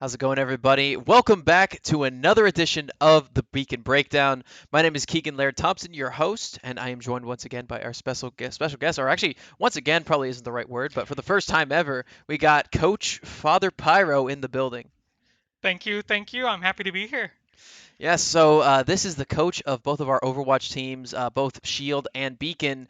How's it going, everybody? Welcome back to another edition of the Beacon Breakdown. My name is Keegan Laird Thompson, your host, and I am joined once again by our special guest, or actually, once again probably isn't the right word, but for the first time ever, we got Coach Father Pyro in the building. Thank you, thank you. I'm happy to be here. Yes, so this is the coach of both of our Overwatch teams, both Shield and Beacon,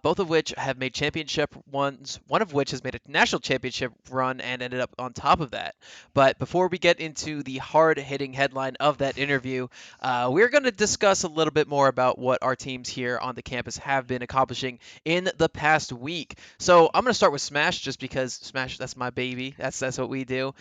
both of which have made championship runs, one of which has made a national championship run and ended up on top of that. But before we get into the hard-hitting headline of that interview, we're going to discuss a little bit more about what our teams here on the campus have been accomplishing in the past week. So I'm going to start with Smash just because Smash, that's my baby. That's what we do.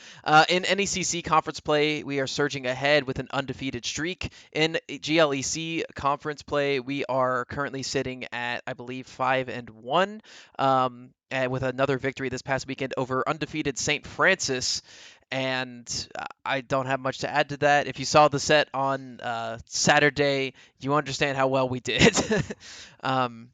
In NECC conference play, we are surging ahead with an undefeated streak. In GLEC conference play, we are currently sitting at, I believe, 5-1, and with another victory this past weekend over undefeated St. Francis. And I don't have much to add to that. If you saw the set on Saturday, you understand how well we did. um,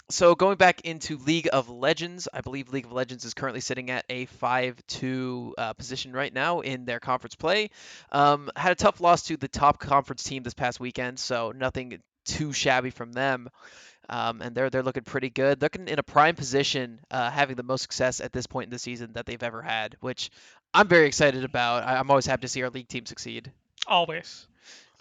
so going back into League of Legends, I believe League of Legends is currently sitting at a 5-2 position right now in their conference play. Had a tough loss to the top conference team this past weekend, so nothing too shabby from them. And they're looking pretty good. Looking in a prime position, having the most success at this point in the season that they've ever had, which I'm very excited about. I'm always happy to see our league team succeed. Always.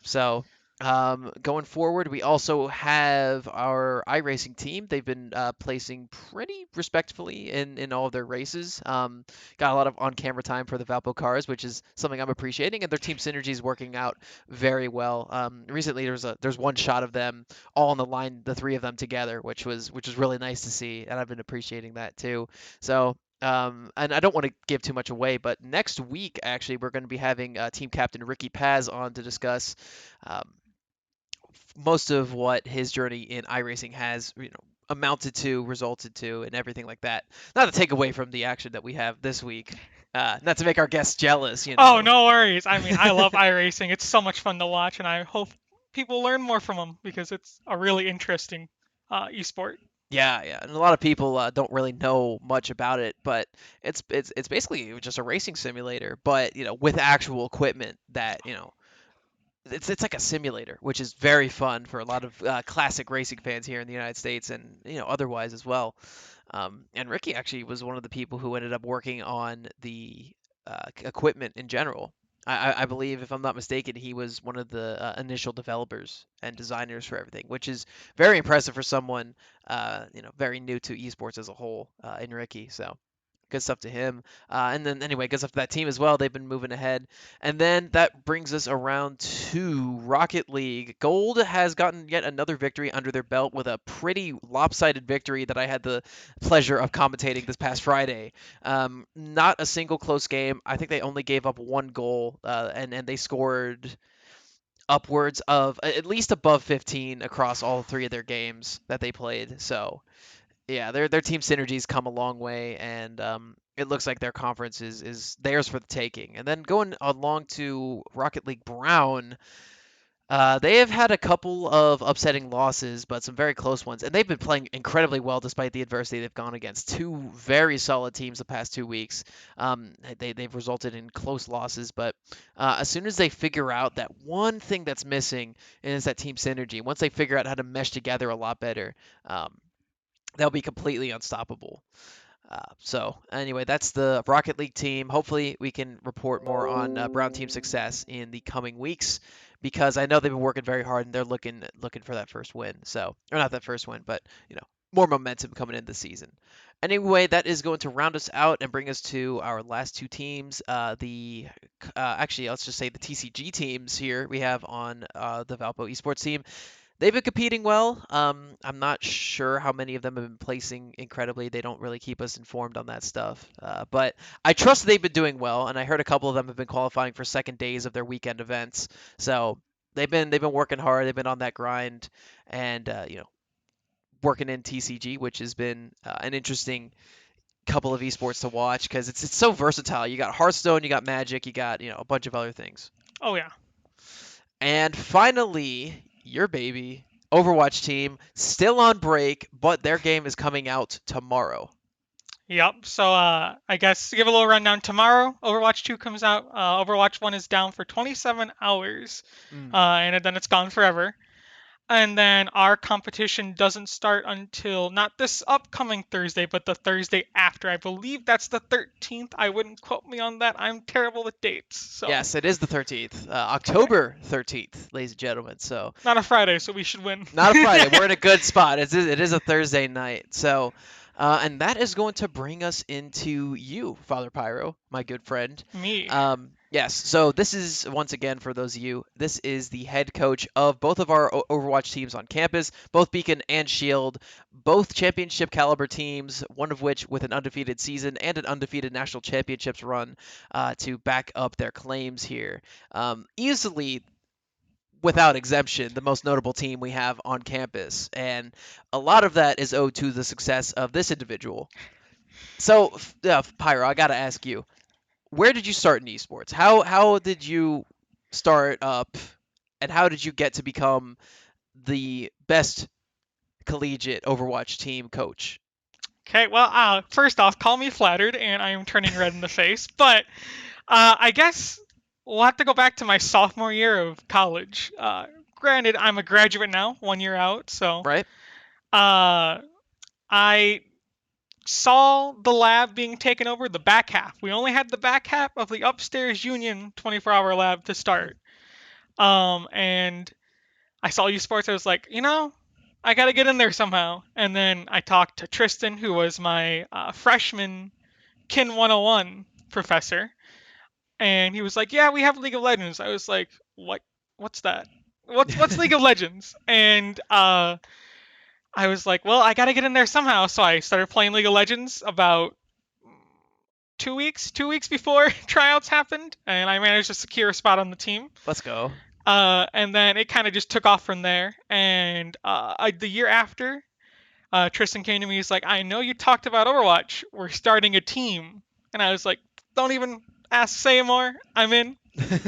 So, going forward, we also have our iRacing team. They've been placing pretty respectfully in all of their races. Got a lot of on-camera time for the Valpo cars, which is something I'm appreciating, and their team synergy is working out very well. Recently, there's one shot of them all on the line, the three of them together, which was really nice to see, and I've been appreciating that too. So. And I don't want to give too much away, but next week, actually, we're going to be having team captain Ricky Paz on to discuss um, most of what his journey in iRacing has, amounted to, resulted to, and everything like that. Not to take away from the action that we have this week, not to make our guests jealous, you Oh, know. no worries. I mean, I love iRacing. It's so much fun to watch, and I hope people learn more from them because it's a really interesting esport. Yeah, yeah, and a lot of people don't really know much about it, but it's basically just a racing simulator, but with actual equipment that it's like a simulator, which is very fun for a lot of classic racing fans here in the United States and otherwise as well. And Ricky actually was one of the people who ended up working on the equipment in general. I believe, if I'm not mistaken, he was one of the initial developers and designers for everything, which is very impressive for someone, very new to esports as a whole, in Ricky. So good stuff to him. And then anyway, good stuff to that team as well. They've been moving ahead. And then that brings us around to Rocket League. Gold has gotten yet another victory under their belt with a pretty lopsided victory that I had the pleasure of commentating this past Friday. Not a single close game. I think they only gave up one goal, and they scored upwards of at least above 15 across all three of their games that they played. So yeah, their team synergies come a long way, and it looks like their conference is theirs for the taking. And then going along to Rocket League Brown, they have had a couple of upsetting losses, but some very close ones, and they've been playing incredibly well despite the adversity they've gone against. Two very solid teams the past 2 weeks. They've resulted in close losses, but as soon as they figure out that one thing that's missing is that team synergy, once they figure out how to mesh together a lot better, they'll be completely unstoppable. So anyway, that's the Rocket League team. Hopefully, we can report more on Brown team success in the coming weeks because I know they've been working very hard and they're looking for that first win. So, or not that first win, but more momentum coming in the season. Anyway, that is going to round us out and bring us to our last two teams. Actually, let's just say the TCG teams here we have on the Valpo esports team. They've been competing well. I'm not sure how many of them have been placing incredibly. They don't really keep us informed on that stuff. But I trust they've been doing well, and I heard a couple of them have been qualifying for second days of their weekend events. So they've been working hard. They've been on that grind, and working in TCG, which has been an interesting couple of esports to watch because it's so versatile. You got Hearthstone, you got Magic, you got a bunch of other things. Oh, yeah. And finally, your baby, Overwatch team, still on break, but their game is coming out tomorrow. Yep. So I guess to give a little rundown, tomorrow Overwatch 2 comes out. Overwatch 1 is down for 27 hours, Mm. and then it's gone forever. And then our competition doesn't start until not this upcoming Thursday, but the Thursday after. I believe that's the 13th. I wouldn't quote me on that. I'm terrible with dates. So, Yes, it is the 13th, okay. October 13th, ladies and gentlemen. So Not a Friday, so we should win. not a Friday. We're in a good spot. It is a Thursday night. So, and that is going to bring us into you, Father Pyro, my good friend. Me. Yes. So this is once again for those of you. This is the head coach of both of our Overwatch teams on campus, both Beacon and Shield, both championship caliber teams. One of which with an undefeated season and an undefeated national championships run to back up their claims here. Easily without exemption, the most notable team we have on campus. And a lot of that is owed to the success of this individual. So, Pyro, I got to ask you, where did you start in esports? How did you start up, and how did you get to become the best collegiate Overwatch team coach? Okay, well, first off, call me flattered, and I am turning red in the face. But I guess we'll have to go back to my sophomore year of college. Granted, I'm a graduate now, 1 year out, so Right? uh, I saw the lab being taken over, the back half. We only had the back half of the upstairs union 24-hour lab to start. And I saw esports. I was like, I got to get in there somehow. And then I talked to Tristan, who was my freshman Kin 101 professor. And he was like, "Yeah, we have League of Legends." I was like, "What? What's that? What's League of Legends?" And I was like, "Well, I got to get in there somehow." So I started playing League of Legends about 2 weeks before tryouts happened, and I managed to secure a spot on the team. Let's go. And then it kind of just took off from there. And the year after, Tristan came to me. He's like, "I know you talked about Overwatch. We're starting a team." And I was like, "Don't even ask, say more. I'm in.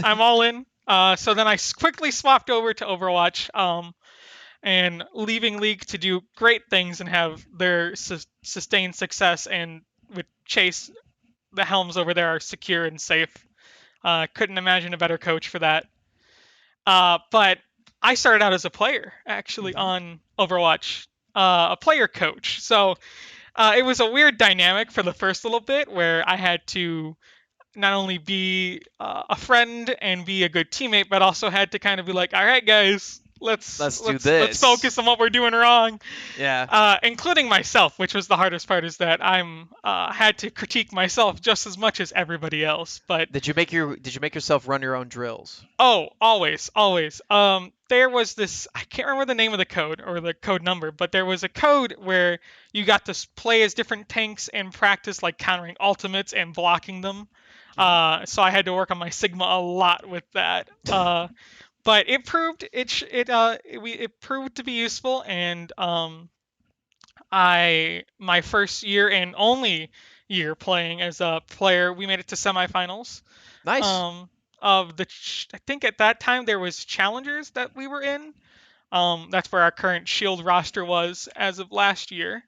I'm all in." So then I quickly swapped over to Overwatch, and leaving League to do great things and have their sustained success, and with Chase, the helms over there are secure and safe. Couldn't imagine a better coach for that. But I started out as a player, actually, Hmm. on Overwatch, a player coach. So it was a weird dynamic for the first little bit where I had to not only be a friend and be a good teammate, but also had to kind of be like, all right, guys, let's Let's do let's let's this. focus on what we're doing wrong, Yeah. including myself, which was the hardest part. Is that I'm had to critique myself just as much as everybody else. But Did you make yourself run your own drills? oh, always, always. There was this. I can't remember the name of the code or the code number, but there was a code where you got to play as different tanks and practice like countering ultimates and blocking them. Hmm. So I had to work on my Sigma a lot with that. But it proved it proved to be useful, and I my first year and only year playing as a player, we made it to semifinals Nice. um, of the. I think at that time there was challengers that we were in. That's where our current Shield roster was as of last year.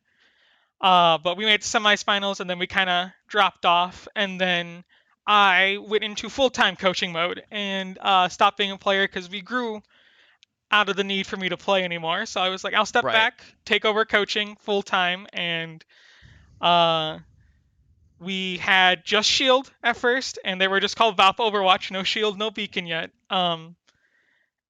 But we made semifinals and then we kind of dropped off, and then I went into full-time coaching mode and stopped being a player because we grew out of the need for me to play anymore. So I was like, I'll step Right. back, take over coaching full time, and uh, we had just Shield at first, and they were just called Valpo Overwatch, no Shield, no Beacon yet.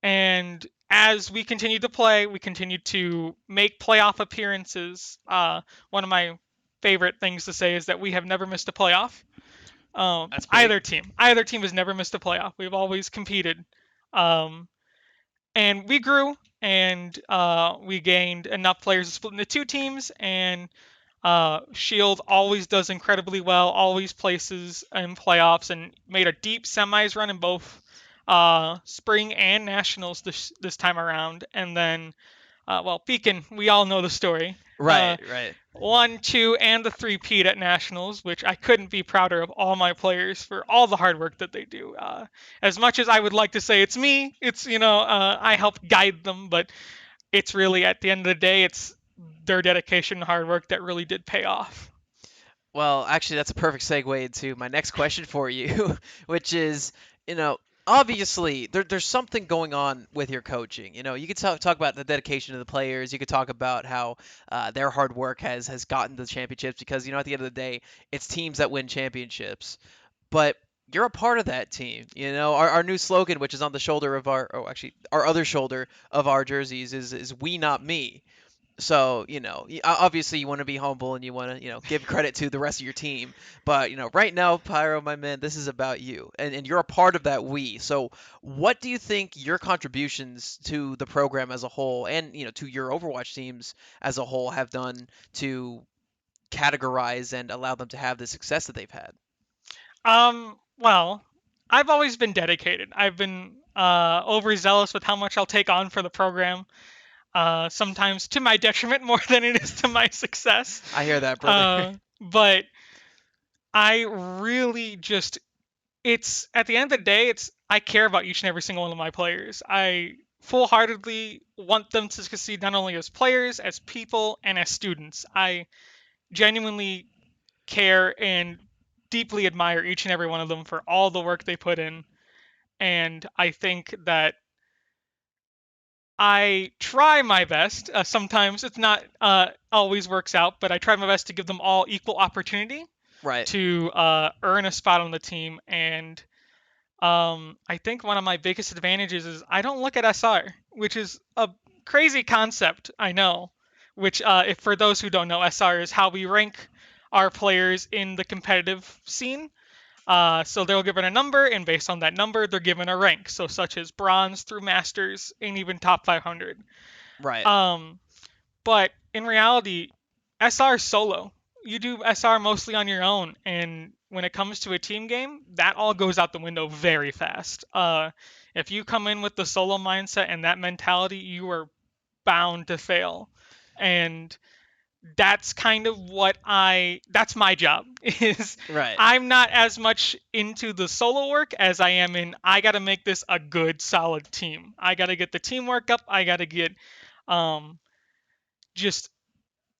And as we continued to play, we continued to make playoff appearances. One of my favorite things to say is that we have never missed a playoff. That's big. Either team has never missed a playoff. We've always competed, um, and we grew, and we gained enough players to split into two teams. And Shield always does incredibly well, always places in playoffs, and made a deep semis run in both spring and nationals this time around. And then, well, Beacon, we all know the story. Uh, Right. Right. 1, 2, and the three-peat at nationals, which I couldn't be prouder of all my players for all the hard work that they do. As much as I would like to say it's me, it's I helped guide them, but it's really at the end of the day, it's their dedication and hard work that really did pay off. Well, actually, that's a perfect segue into my next question for you, which is, you know, obviously there's something going on with your coaching. You could talk about the dedication of the players. You could talk about how their hard work has gotten the championships because at the end of the day, it's teams that win championships. But you're a part of that team. Our new slogan, which is on the shoulder of actually our other shoulder of our jerseys, is "We Not Me." So, obviously you want to be humble and you want to, give credit to the rest of your team. But, right now, Pyro, my man, this is about you. And you're a part of that we. So, what do you think your contributions to the program as a whole and, to your Overwatch teams as a whole have done to categorize and allow them to have the success that they've had? Well, I've always been dedicated. I've been overzealous with how much I'll take on for the program. Sometimes to my detriment more than it is to my success. I hear that, brother. But I really just it's at the end of the day, it's I care about each and every single one of my players. I full-heartedly want them to succeed not only as players, as people, and as students. I genuinely care and deeply admire each and every one of them for all the work they put in. And I think that I try my best. Sometimes it's not always works out, but I try my best to give them all equal opportunity Right. to earn a spot on the team. And I think one of my biggest advantages is I don't look at SR, which is a crazy concept, I know. Which, if for those who don't know, SR is how we rank our players in the competitive scene. So they'll given a number, and based on that number, they're given a rank. So such as bronze through masters, and even top 500. Right. Um, but in reality, SR is solo. You do SR mostly on your own, and when it comes to a team game, that all goes out the window very fast. If you come in with the solo mindset and that mentality, you are bound to fail. And that's kind of that's my job is Right. I'm not as much into the solo work as I am in I got to make this a good solid team. I got to get the teamwork up. I got to get um just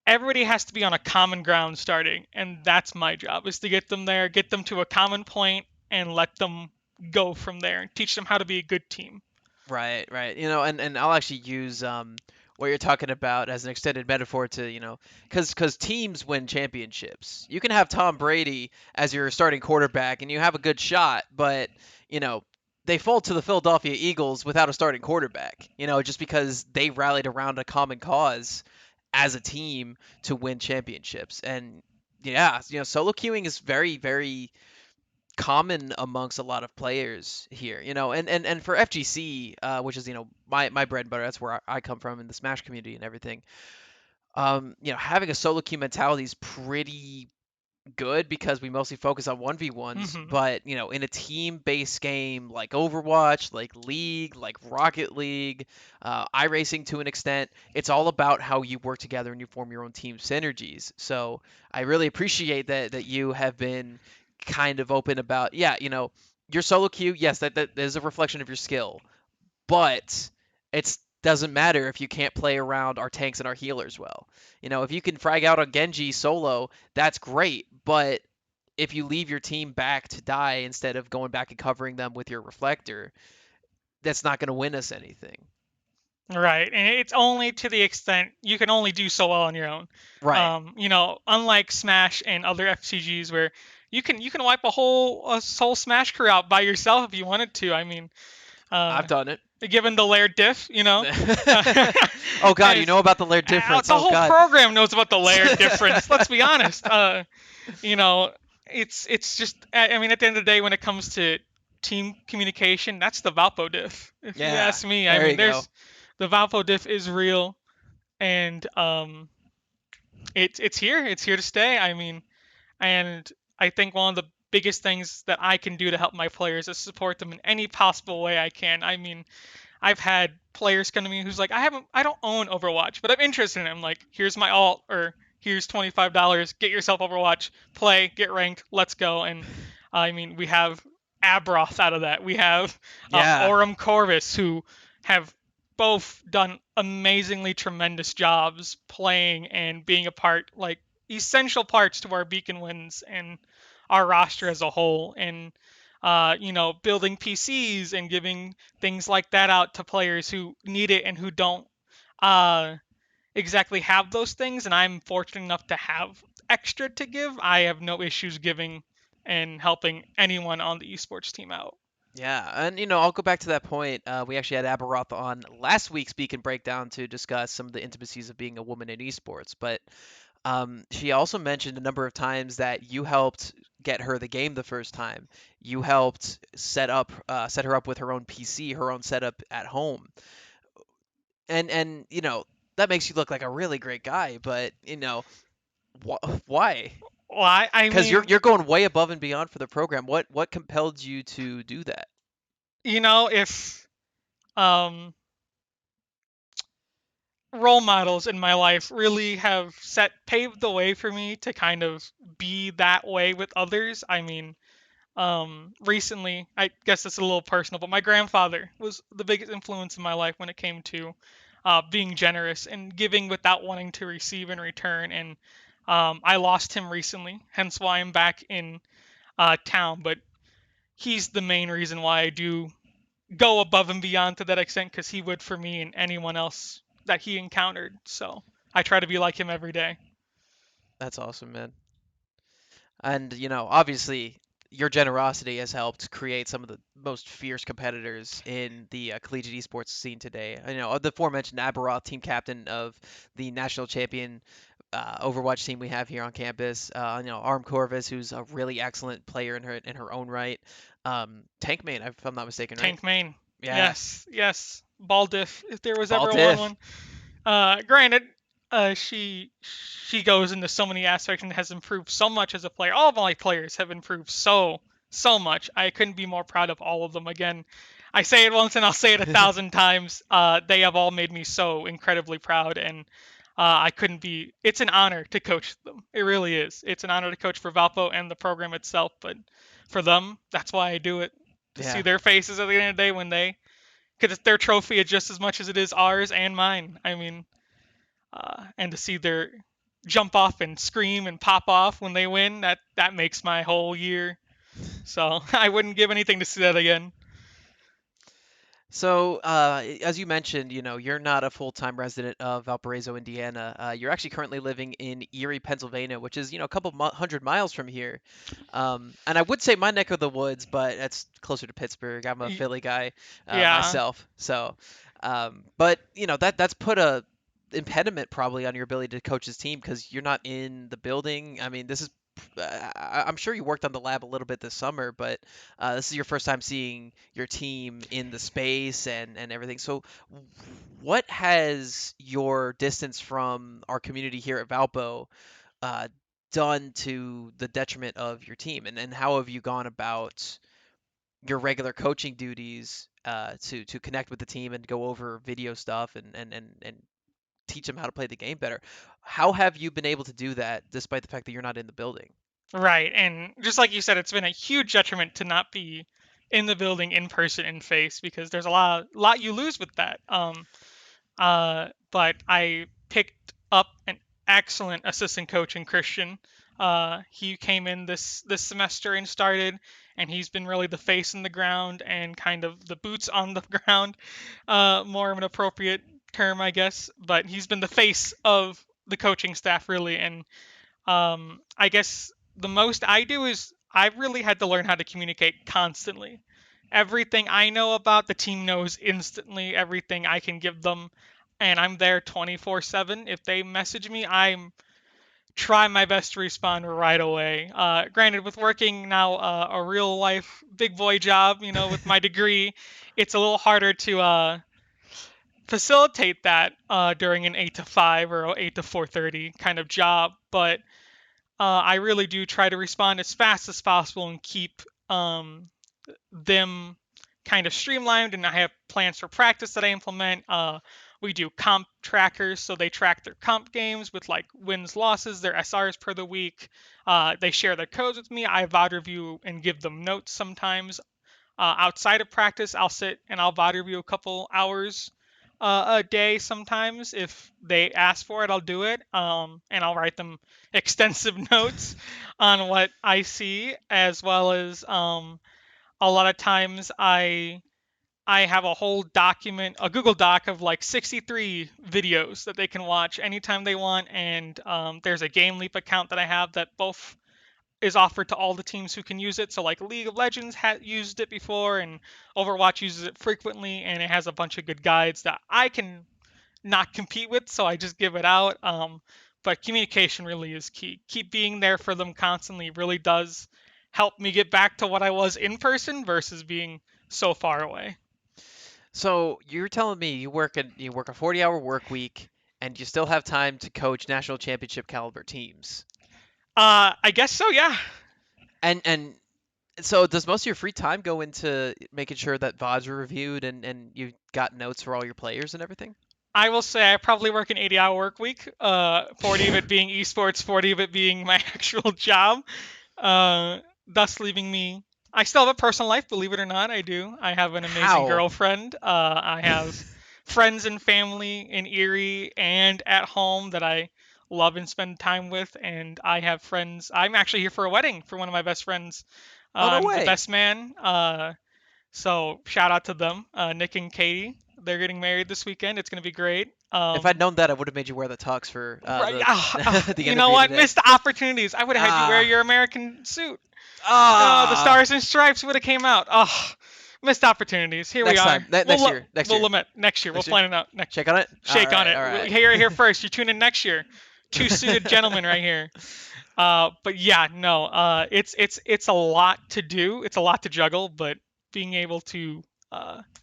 everybody has to be on a common ground starting, and that's my job is to get them there, get them to a common point, and let them go from there and teach them how to be a good team. Right, right. And I'll actually use what you're talking about as an extended metaphor to, because teams win championships. You can have Tom Brady as your starting quarterback and you have a good shot, but, you know, they fall to the Philadelphia Eagles without a starting quarterback, just because they rallied around a common cause as a team to win championships. And yeah, solo queuing is very, very common amongst a lot of players here, and for FGC, which is my bread and butter. That's where I come from in the Smash community and everything. Having a solo queue mentality is pretty good because we mostly focus on 1v1s, Hmm. but in a team-based game like Overwatch, like League, like Rocket League, iRacing to an extent, it's all about how you work together and you form your own team synergies. So I really appreciate that you have been kind of open about, yeah, your solo queue, yes, that is a reflection of your skill, but it doesn't matter if you can't play around our tanks and our healers well. If you can frag out a Genji solo, that's great, but if you leave your team back to die instead of going back and covering them with your reflector, that's not going to win us anything. Right, and it's only to the extent you can only do so well on your own. Right. Unlike Smash and other FCGs where you can wipe a whole Smash crew out by yourself if you wanted to. I mean, I've uh, done it. given the Laird diff, Oh God, you it's, know about the layer difference. the Oh whole God. program knows about the Laird difference. Let's be honest. You know, it's just I mean, at the end of the day, when it comes to team communication, that's the Valpo diff. If you Yeah, ask me, I there mean, you go. there's the Valpo diff is real, and it's here. It's here to stay. I mean, and I think one of the biggest things that I can do to help my players is support them in any possible way I can. I mean, I've had players come to me who's like, I don't own Overwatch, but I'm interested in it. I'm like, here's my alt, or here's $25. Get yourself Overwatch, play, get ranked, let's go. And I mean, we have Abroth out of that. We have Yeah. Aurum Corvus, who have both done amazingly tremendous jobs playing and being a part, like essential parts to our beacon wins and our roster as a whole. And building PCs and giving things like that out to players who need it and who don't uh, exactly have those things. And I'm fortunate enough to have extra to give. I have no issues giving and helping anyone on the esports team out. Yeah, and I'll go back to that point. We actually had Aberoth on last week's Beacon Breakdown to discuss some of the intricacies of being a woman in esports. But she also mentioned a number of times that you helped get her the game the first time. You helped set her up with her own PC, her own setup at home, and that makes you look like a really great guy. But why? Well, I Because you're mean, you're going way above and beyond for the program. What compelled you to do that? if um, role models in my life really have paved the way for me to kind of be that way with others. I mean, recently, I guess it's a little personal, but my grandfather was the biggest influence in my life when it came to being generous and giving without wanting to receive in return. And I lost him recently, hence why I'm back in town. But he's the main reason why I do go above and beyond to that extent, because he would for me and anyone else that he encountered. So I try to be like him every day. That's awesome, man. And, obviously, your generosity has helped create some of the most fierce competitors in the collegiate esports scene today. The aforementioned Aberoth, team captain of the national champion Overwatch team we have here on campus. Arm Corvus, who's a really excellent player in her own right. Tank main, if I'm not mistaken, right? Tank main. Yeah, Yes, yes. Ball diff, if there was Ball ever one. diff. Granted, she goes into so many aspects and has improved so much as a player. All of my players have improved so much. I couldn't be more proud of all of them. Again, I say it once and I'll say it 1,000 times. They have all made me so incredibly proud, and I couldn't be. It's an honor to coach them. It really is. It's an honor to coach for Valpo and the program itself, but for them, that's why I do it. To see Yeah. their faces at the end of the day when they, because their trophy is just as much as it is ours and mine. I mean, and to see their jump off and scream and pop off when they win, that makes my whole year. So I wouldn't give anything to see that again. So, as you mentioned, you're not a full-time resident of Valparaiso, Indiana. You're actually currently living in Erie, Pennsylvania, which is, a couple hundred miles from here. And I would say my neck of the woods, but that's closer to Pittsburgh. I'm a Philly guy, Yeah, myself. So, but that's put a impediment probably on your ability to coach his team because you're not in the building. I mean, this is I'm sure you worked on the lab a little bit this summer, but this is your first time seeing your team in the space and everything. So, what has your distance from our community here at Valpo uh, done to the detriment of your team? And how have you gone about your regular coaching duties to connect with the team and go over video stuff and teach them how to play the game better? How have you been able to do that despite the fact that you're not in the building? right. And just like you said, it's been a huge detriment to not be in the building in person in face, because there's a lot you lose with that. But I picked up an excellent assistant coach in Christian. He came in this semester and started, and he's been really the face in the ground and kind of the boots on the ground, more of an appropriate term, I guess. But he's been the face of the coaching staff really, and I guess the most I do is I've really had to learn how to communicate constantly. Everything I know about the team knows instantly. Everything I can give them, and I'm there 24/7. If they message me, I'm try my best to respond right away. Granted, with working now a real life big boy job, with my degree, it's a little harder to facilitate that during an 8 to 5 or 8 to 4:30 kind of job. But I really do try to respond as fast as possible and keep them kind of streamlined. And I have plans for practice that I implement. We do comp trackers, so they track their comp games with like wins, losses, their SRs per the week. They share their codes with me. I VOD review and give them notes sometimes. Outside of practice, I'll sit and I'll VOD review a couple hours a day sometimes. If they ask for it, I'll do it. And I'll write them extensive notes on what I see, as well as a lot of times I have a whole document, a Google Doc of like 63 videos that they can watch anytime they want. And there's a Game Leap account that I have that both is offered to all the teams who can use it. So like League of Legends used it before, and Overwatch uses it frequently, and it has a bunch of good guides that I can not compete with, so I just give it out. But communication really is key. Keep being there for them constantly really does help me get back to what I was in person versus being so far away. So you're telling me you work a 40-hour work week and you still have time to coach national championship caliber teams. I guess so, yeah. And so does most of your free time go into making sure that VODs are reviewed and you've got notes for all your players and everything? I will say I probably work an 80-hour work week, 40 of it being esports, 40 of it being my actual job, uh, thus leaving me. I still have a personal life, believe it or not. I do. I have an amazing How? girlfriend. I have friends and family in Erie and at home that I love and spend time with. And I have friends. I'm actually here for a wedding for one of my best friends. Oh, no I'm the way. best man. So shout out to them, Nick and Katie. They're getting married this weekend. It's gonna be great. If I'd known that, I would have made you wear the tux for Right. the You know interview what? today. Missed opportunities. I would have had you wear Ah, your American suit. The ah. stars and stripes would have came out. Oh, missed opportunities. Here we Next are. time, next year, next We'll year, lament next year. We'll next year. plan it out. Shake on it. All Shake on right, it. all right. Here, here first. You tune in next year. Two suited gentlemen right here. But yeah, no. It's a lot to do. It's a lot to juggle, but being able to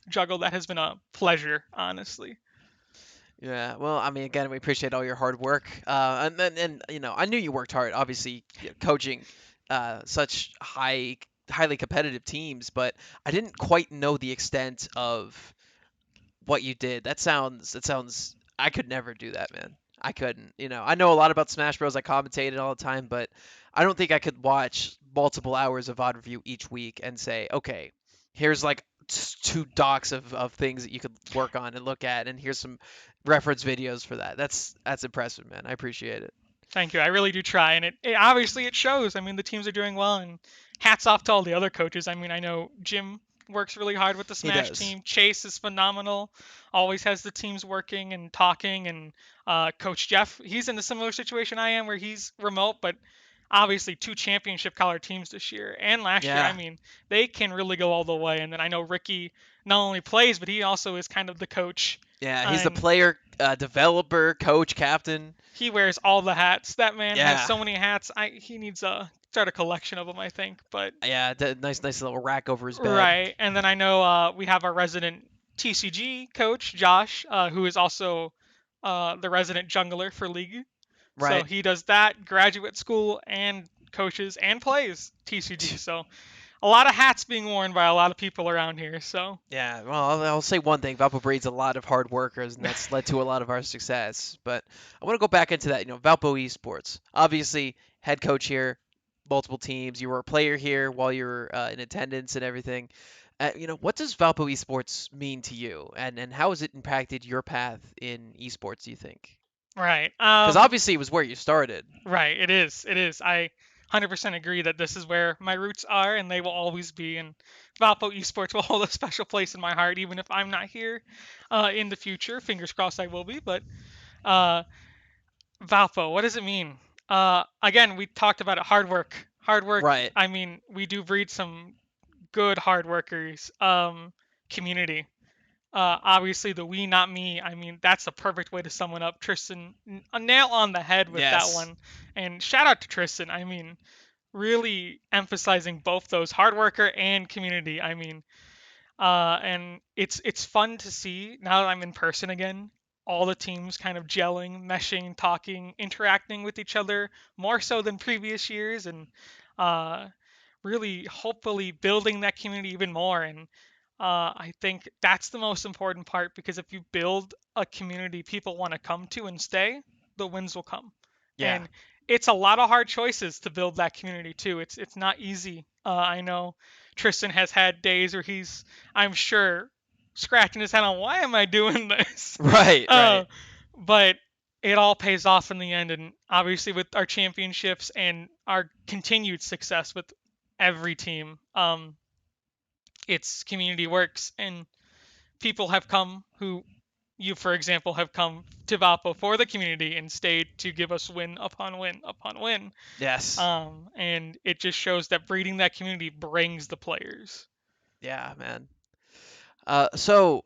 juggle that has been a pleasure, honestly. Yeah, well, I mean, again, we appreciate all your hard work. And you know, I knew you worked hard, obviously, coaching such highly competitive teams, but I didn't quite know the extent of what you did. That sounds I could never do that, man. I couldn't. You know, I know a lot about Smash Bros. I commentated all the time, but I don't think I could watch multiple hours of VOD review each week and say, okay, here's like two docs of things that you could work on and look at, and here's some reference videos for that. That's impressive, man. I appreciate it. Thank you. I really do try, and it obviously it shows. I mean, the teams are doing well, and hats off to all the other coaches. I mean, I know Jim works really hard with the He Smash does. team. Chase is phenomenal. Always has the teams working and talking. And Coach Jeff, he's in a similar situation I am, where he's remote, but obviously two championship collar teams this year and last year. I Yeah. mean, they can really go all the way. And then I know Ricky not only plays, but he also is kind of the coach. Yeah, he's the And player, developer, coach, captain. he wears all the hats. That man has Yeah. so many hats. He needs a start a collection of them, I think. But Yeah, nice little rack over his bed. right, and then I know we have our resident TCG coach Josh, who is also the resident jungler for League. So Right. he does that, graduate school, and coaches and plays TCG. So a lot of hats being worn by a lot of people around here. So Yeah, well, I'll say one thing. Valpo breeds a lot of hard workers, and that's led to a lot of our success. But I want to go back into that. You know, Valpo esports. Obviously, head coach here, multiple teams. You were a player here while you were in attendance and everything. You know, what does Valpo esports mean to you, and how has it impacted your path in esports? Do you think? right. Because obviously, it was where you started. Right, it is. It is. I 100% agree that this is where my roots are and they will always be. And Valpo Esports will hold a special place in my heart, even if I'm not here in the future. Fingers crossed I will be. But uh, Valpo, what does it mean? Again, we talked about it. Hard work. Hard work. Right. I mean, we do breed some good hard workers. Community. Obviously, the we, not me. I mean, that's the perfect way to sum it up. Tristan, a nail on the head with that Yes. one. And shout out to Tristan. I mean, really emphasizing both those hard worker and community. I mean, and it's fun to see now that I'm in person again. All the teams kind of gelling, meshing, talking, interacting with each other more so than previous years, and uh, really hopefully building that community even more. And I think that's the most important part because if you build a community people want to come to and stay, the wins will come. Yeah. And it's a lot of hard choices to build that community too. It's not easy. I know Tristan has had days where he's, I'm sure, scratching his head on why am I doing this? Right, right. uh, but it all pays off in the end, and obviously with our championships and our continued success with every team, it's community works, and people have come who you, for example, have come to Valpo for the community and stayed to give us win upon win upon win. Yes. And it just shows that breeding that community brings the players. Yeah, man. So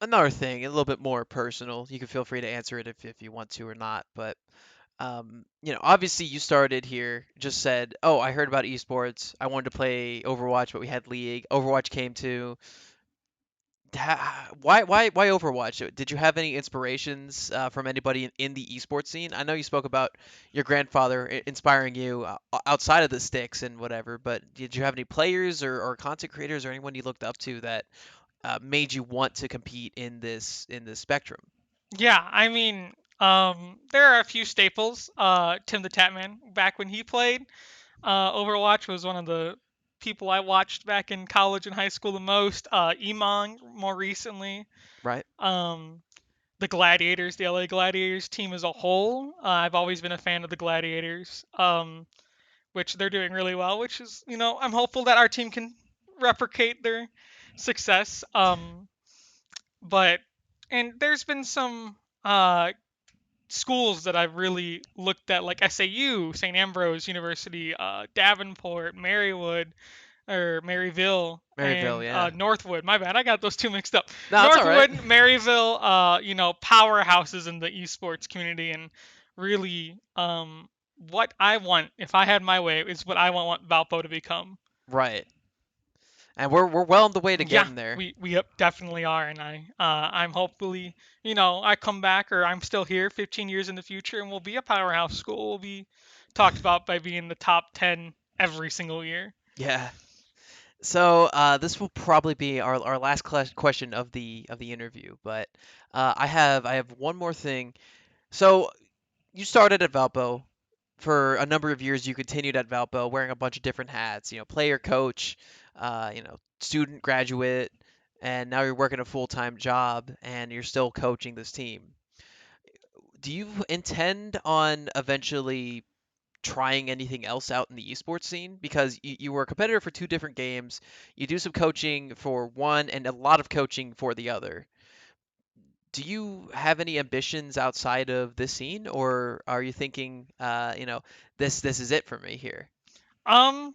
another thing, a little bit more personal. You can feel free to answer it if you want to or not. But obviously you started here, just said, "Oh, I heard about esports. I wanted to play Overwatch, but we had League. Overwatch came to. Why Overwatch? Did you have any inspirations from anybody in the esports scene? I know you spoke about your grandfather inspiring you outside of the sticks and whatever, but did you have any players or content creators or anyone you looked up to that made you want to compete in this spectrum? Yeah, I mean, there are a few staples. Tim the Tatman, back when he played, Overwatch was one of the people I watched back in college and high school the most. Emong more recently. Right? Um, the Gladiators, the LA Gladiators team as a whole. I've always been a fan of the Gladiators, which they're doing really well. Which is, I'm hopeful that our team can replicate their success. But and there's been some schools that I've really looked at, like SAU, St. Ambrose University, Davenport, Marywood, or Maryville, Maryville, and yeah. Northwood. My bad, I got those two mixed up. No, it's all right. Northwood, Maryville, powerhouses in the esports community, and really, what I want, if I had my way, is what I want Valpo to become. Right. And we're well on the way to Yeah, getting there. we definitely are, and I'm hopefully, I come back, or I'm still here 15 years in the future, and we'll be a powerhouse school. We'll be talked about by being the top 10 every single year. Yeah. So this will probably be our last question of the interview, but I have one more thing. So you started at Valpo for a number of years. You continued at Valpo wearing a bunch of different hats. Player, coach, student, graduate, and now you're working a full-time job and you're still coaching this team. Do you intend on eventually trying anything else out in the esports scene? Because you were a competitor for two different games. You do some coaching for one and a lot of coaching for the other. Do you have any ambitions outside of this scene, or are you thinking, this is it for me here? Um,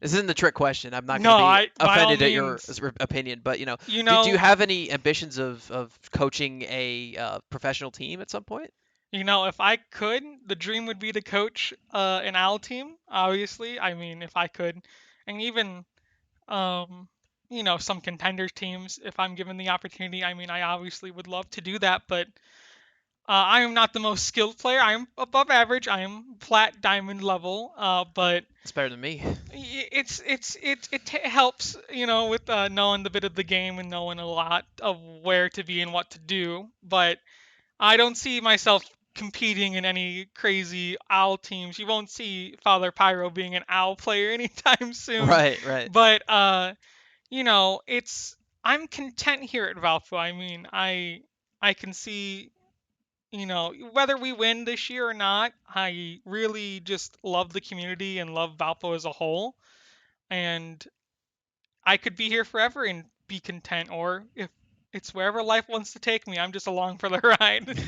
This isn't the trick question. I'm not going no, to be I by all offended at your means, opinion, but you do you know, have any ambitions of coaching a professional team at some point? if I could, the dream would be to coach an OWL team. Obviously, I mean, if I could, and even um, some contender teams, if I'm given the opportunity. I mean, I obviously would love to do that, but I am not the most skilled player. I am above average. I am plat diamond level, but It's better than me. it helps, with knowing the bit of the game and knowing a lot of where to be and what to do. But I don't see myself competing in any crazy owl teams. You won't see Father Pyro being an owl player anytime soon. Right, right. But it's I'm content here at Valpo. I mean, I can see, whether we win this year or not, I really just love the community and love Valpo as a whole. And I could be here forever and be content, or if it's wherever life wants to take me, I'm just along for the ride.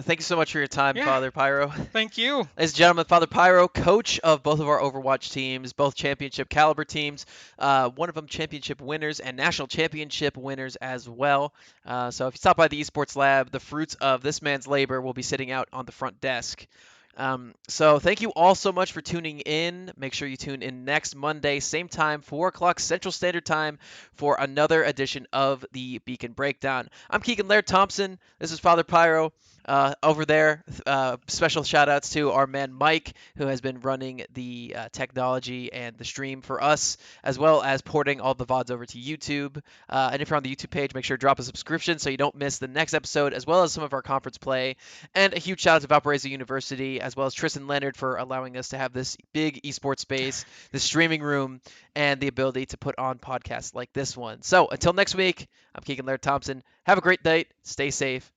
Thank you so much for your time, Yeah, Father Pyro. thank you. Ladies and gentlemen, Father Pyro, coach of both of our Overwatch teams, both championship caliber teams. One of them championship winners and national championship winners as well. So if you stop by the Esports Lab, the fruits of this man's labor will be sitting out on the front desk. So thank you all so much for tuning in. Make sure you tune in next Monday, same time, 4 o'clock Central Standard Time, for another edition of the Beacon Breakdown. I'm Keegan Laird Thompson. This is Father Pyro. over there. Special shout outs to our man Mike, who has been running the technology and the stream for us, as well as porting all the VODs over to YouTube. And if you're on the YouTube page, make sure to drop a subscription so you don't miss the next episode, as well as some of our conference play. And a huge shout out to Valparaiso University, as well as Tristan Leonard for allowing us to have this big esports space, this streaming room, and the ability to put on podcasts like this one. So until next week, I'm Keegan Laird Thompson. Have a great night. Stay safe.